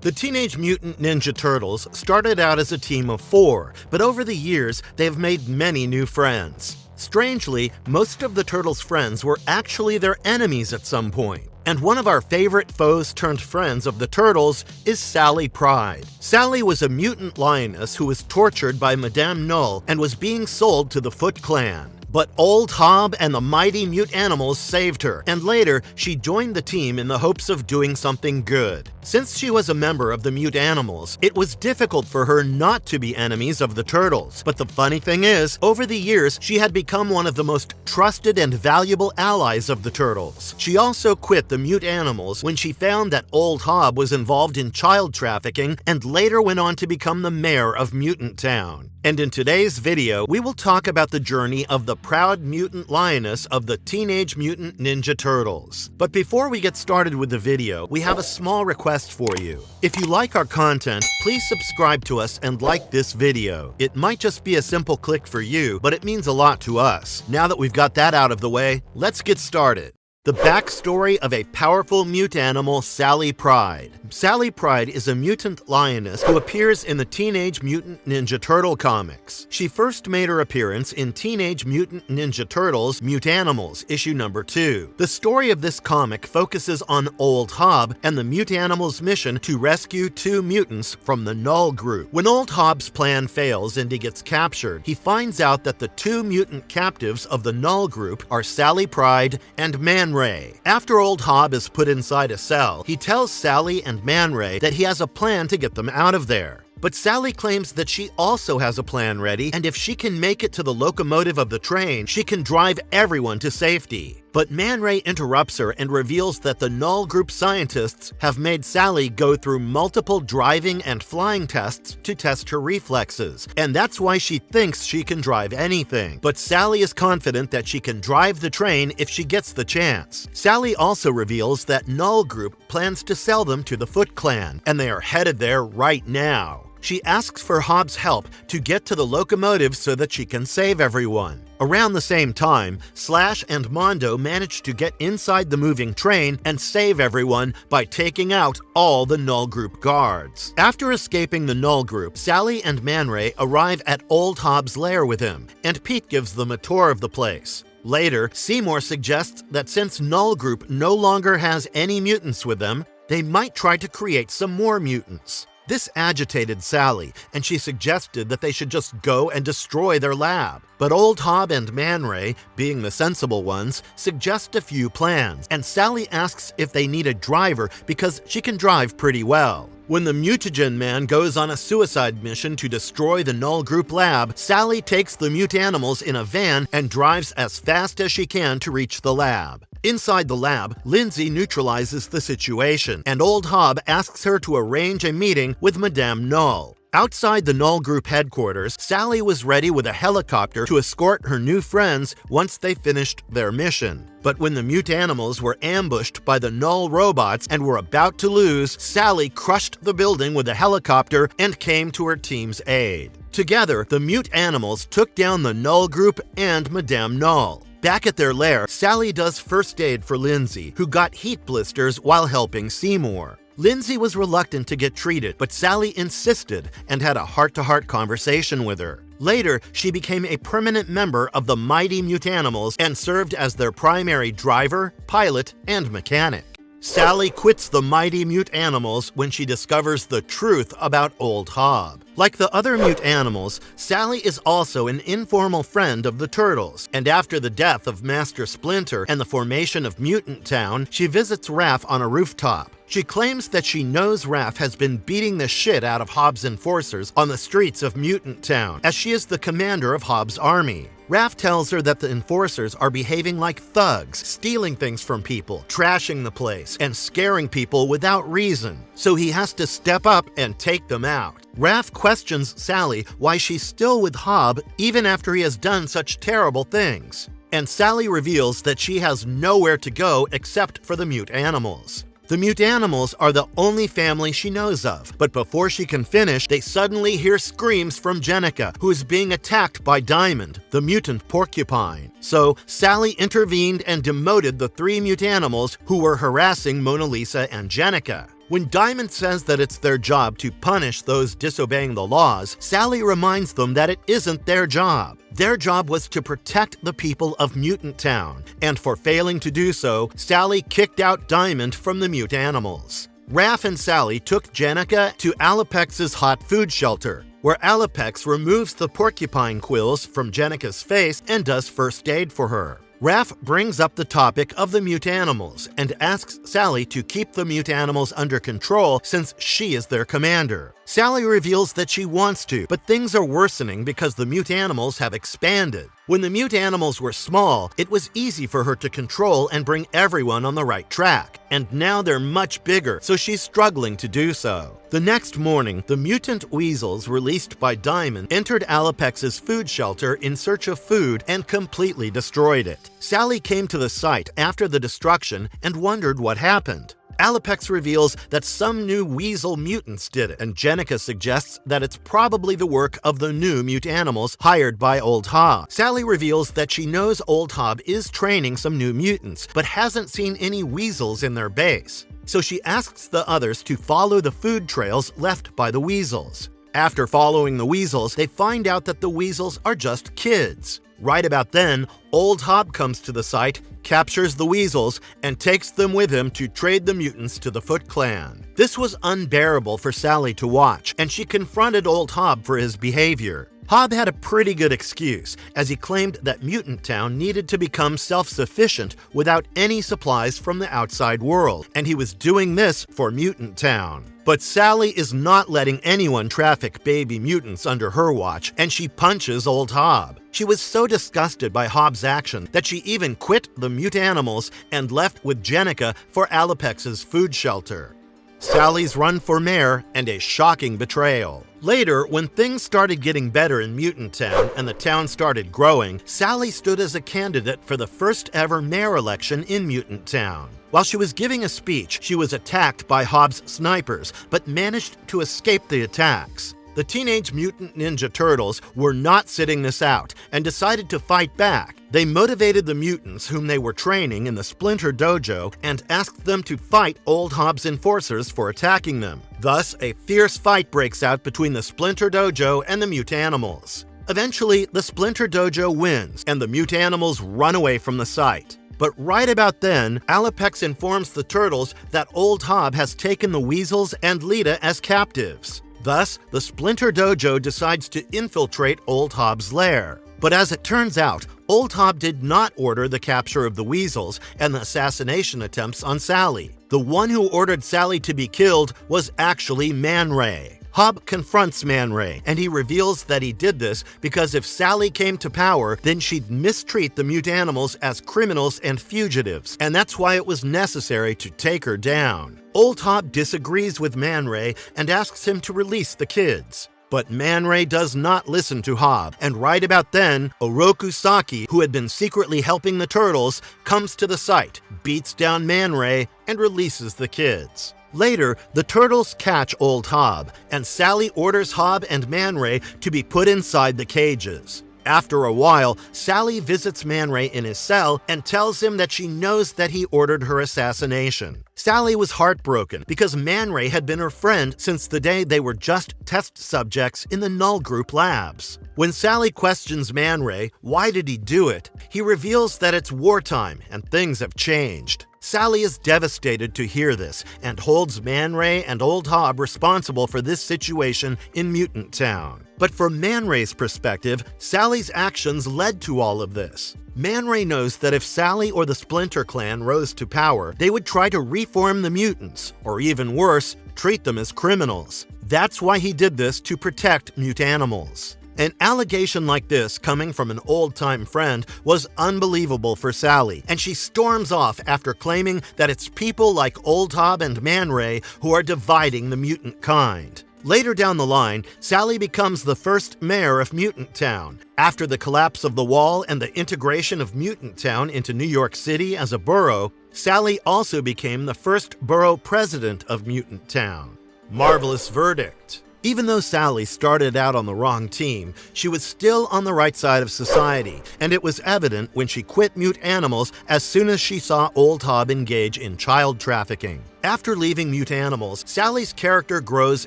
The Teenage Mutant Ninja Turtles started out as a team of 4, but over the years, they have made many new friends. Strangely, most of the Turtles' friends were actually their enemies at some point. And one of our favorite foes turned friends of the Turtles is Sally Pride. Sally was a mutant lioness who was tortured by Madame Null and was being sold to the Foot Clan. But Old Hob and the mighty Mute Animals saved her, and later she joined the team in the hopes of doing something good. Since she was a member of the Mute Animals, it was difficult for her not to be enemies of the Turtles. But the funny thing is, over the years, she had become one of the most trusted and valuable allies of the Turtles. She also quit the Mute Animals when she found that Old Hob was involved in child trafficking and later went on to become the mayor of Mutant Town. And in today's video, we will talk about the journey of the proud mutant lioness of the Teenage Mutant Ninja Turtles. But before we get started with the video, we have a small request for you. If you like our content, please subscribe to us and like this video. It might just be a simple click for you, but it means a lot to us. Now that we've got that out of the way, let's get started. The backstory of a powerful mute animal, Sally Pride. Sally Pride is a mutant lioness who appears in the Teenage Mutant Ninja Turtle comics. She first made her appearance in Teenage Mutant Ninja Turtles Mutanimals, issue number 2. The story of this comic focuses on Old Hob and the Mutanimals' mission to rescue 2 mutants from the Null group. When Old Hob's plan fails and he gets captured, he finds out that the 2 mutant captives of the Null group are Sally Pride and Man Ray. After Old Hob is put inside a cell, he tells Sally and Man Ray that he has a plan to get them out of there. But Sally claims that she also has a plan ready, and if she can make it to the locomotive of the train, she can drive everyone to safety. But Man Ray interrupts her and reveals that the Null Group scientists have made Sally go through multiple driving and flying tests to test her reflexes, and that's why she thinks she can drive anything. But Sally is confident that she can drive the train if she gets the chance. Sally also reveals that Null Group plans to sell them to the Foot Clan, and they are headed there right now. She asks for Hob's help to get to the locomotive so that she can save everyone. Around the same time, Slash and Mondo manage to get inside the moving train and save everyone by taking out all the Null Group guards. After escaping the Null Group, Sally and Man Ray arrive at Old Hob's lair with him, and Pete gives them a tour of the place. Later, Seymour suggests that since Null Group no longer has any mutants with them, they might try to create some more mutants. This agitated Sally, and she suggested that they should just go and destroy their lab. But Old Hob and Man Ray, being the sensible ones, suggest a few plans, and Sally asks if they need a driver because she can drive pretty well. When the Mutagen Man goes on a suicide mission to destroy the Null Group lab, Sally takes the Mutanimals in a van and drives as fast as she can to reach the lab. Inside the lab, Lindsay neutralizes the situation, and Old Hob asks her to arrange a meeting with Madame Null. Outside the Null Group headquarters, Sally was ready with a helicopter to escort her new friends once they finished their mission. But when the Mutanimals were ambushed by the Null robots and were about to lose, Sally crushed the building with a helicopter and came to her team's aid. Together, the Mutanimals took down the Null Group and Madame Null. Back at their lair, Sally does first aid for Lindsay, who got heat blisters while helping Seymour. Lindsay was reluctant to get treated, but Sally insisted and had a heart-to-heart conversation with her. Later, she became a permanent member of the mighty Mutanimals and served as their primary driver, pilot, and mechanic. Sally quits the mighty Mutanimals when she discovers the truth about Old Hob. Like the other Mutanimals, Sally is also an informal friend of the Turtles, and after the death of Master Splinter and the formation of Mutant Town, she visits Raph on a rooftop. She claims that she knows Raph has been beating the shit out of Hob's enforcers on the streets of Mutant Town, as she is the commander of Hob's army. Raph tells her that the enforcers are behaving like thugs, stealing things from people, trashing the place, and scaring people without reason, so he has to step up and take them out. Raph questions Sally why she's still with Hob even after he has done such terrible things. And Sally reveals that she has nowhere to go except for the Mutanimals. The Mutanimals are the only family she knows of, but before she can finish, they suddenly hear screams from Jenica, who is being attacked by Diamond, the mutant porcupine. So Sally intervened and demoted the 3 Mutanimals who were harassing Mona Lisa and Jenica. When Diamond says that it's their job to punish those disobeying the laws, Sally reminds them that it isn't their job. Their job was to protect the people of Mutant Town, and for failing to do so, Sally kicked out Diamond from the mute animals. Raph and Sally took Jenica to Alapex's hot food shelter, where Alapex removes the porcupine quills from Jenica's face and does first aid for her. Raph brings up the topic of the mute animals and asks Sally to keep the mute animals under control since she is their commander. Sally reveals that she wants to, but things are worsening because the mute animals have expanded. When the mute animals were small, it was easy for her to control and bring everyone on the right track. And now they're much bigger, so she's struggling to do so. The next morning, the mutant weasels released by Diamond entered Alapex's food shelter in search of food and completely destroyed it. Sally came to the site after the destruction and wondered what happened. Alapex reveals that some new weasel mutants did it, and Jenica suggests that it's probably the work of the new mute animals hired by Old Hob. Sally reveals that she knows Old Hob is training some new mutants, but hasn't seen any weasels in their base. So she asks the others to follow the food trails left by the weasels. After following the weasels, they find out that the weasels are just kids. Right about then, Old Hob comes to the site, captures the weasels, and takes them with him to trade the mutants to the Foot Clan. This was unbearable for Sally to watch, and she confronted Old Hob for his behavior. Hob had a pretty good excuse, as he claimed that Mutant Town needed to become self-sufficient without any supplies from the outside world, and he was doing this for Mutant Town. But Sally is not letting anyone traffic baby mutants under her watch, and she punches Old Hob. She was so disgusted by Hob's action that she even quit the mute animals and left with Jenica for Alapex's food shelter. Sally's run for mayor and a shocking betrayal. Later, when things started getting better in Mutant Town and the town started growing, Sally stood as a candidate for the first ever mayor election in Mutant Town. While she was giving a speech, she was attacked by Hob's snipers, but managed to escape the attacks. The Teenage Mutant Ninja Turtles were not sitting this out and decided to fight back. They motivated the mutants whom they were training in the Splinter Dojo and asked them to fight Old Hob's enforcers for attacking them. Thus, a fierce fight breaks out between the Splinter Dojo and the mute animals. Eventually, the Splinter Dojo wins, and the mute animals run away from the site. But right about then, Alapex informs the Turtles that Old Hob has taken the Weasels and Lita as captives. Thus, the Splinter Dojo decides to infiltrate Old Hob's lair. But as it turns out, Old Hob did not order the capture of the Weasels and the assassination attempts on Sally. The one who ordered Sally to be killed was actually Man Ray. Hob confronts Man Ray, and he reveals that he did this because if Sally came to power, then she'd mistreat the mute animals as criminals and fugitives, and that's why it was necessary to take her down. Old Hob disagrees with Man Ray and asks him to release the kids. But Man Ray does not listen to Hob, and right about then, Oroku Saki, who had been secretly helping the Turtles, comes to the site, beats down Man Ray, and releases the kids. Later, the Turtles catch Old Hob, and Sally orders Hob and Man Ray to be put inside the cages. After a while, Sally visits Man Ray in his cell and tells him that she knows that he ordered her assassination. Sally was heartbroken because Man Ray had been her friend since the day they were just test subjects in the Null Group labs. When Sally questions Man Ray, why did he do it, he reveals that it's wartime and things have changed. Sally is devastated to hear this and holds Man Ray and Old Hob responsible for this situation in Mutant Town. But from Man Ray's perspective, Sally's actions led to all of this. Man Ray knows that if Sally or the Splinter Clan rose to power, they would try to reform the mutants, or even worse, treat them as criminals. That's why he did this, to protect mute animals. An allegation like this coming from an old-time friend was unbelievable for Sally, and she storms off after claiming that it's people like Old Hob and Man Ray who are dividing the mutant kind. Later down the line, Sally becomes the first mayor of Mutant Town. After the collapse of the wall and the integration of Mutant Town into New York City as a borough, Sally also became the first borough president of Mutant Town. Marvelous verdict. Even though Sally started out on the wrong team, she was still on the right side of society, and it was evident when she quit Mute Animals as soon as she saw Old Hob engage in child trafficking. After leaving Mutanimals, Sally's character grows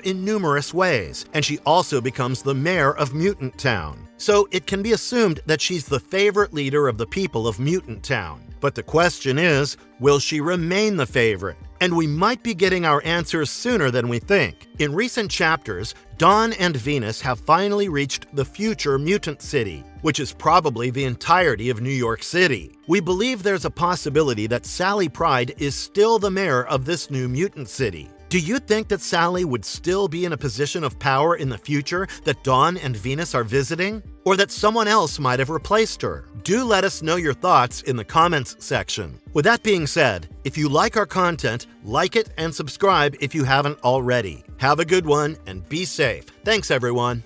in numerous ways, and she also becomes the mayor of Mutant Town. So it can be assumed that she's the favorite leader of the people of Mutant Town. But the question is, will she remain the favorite? And we might be getting our answers sooner than we think. In recent chapters, Dawn and Venus have finally reached the future mutant city, which is probably the entirety of New York City. We believe there's a possibility that Sally Pride is still the mayor of this new mutant city. Do you think that Sally would still be in a position of power in the future that Dawn and Venus are visiting? Or that someone else might have replaced her? Do let us know your thoughts in the comments section. With that being said, if you like our content, like it and subscribe if you haven't already. Have a good one and be safe. Thanks, everyone.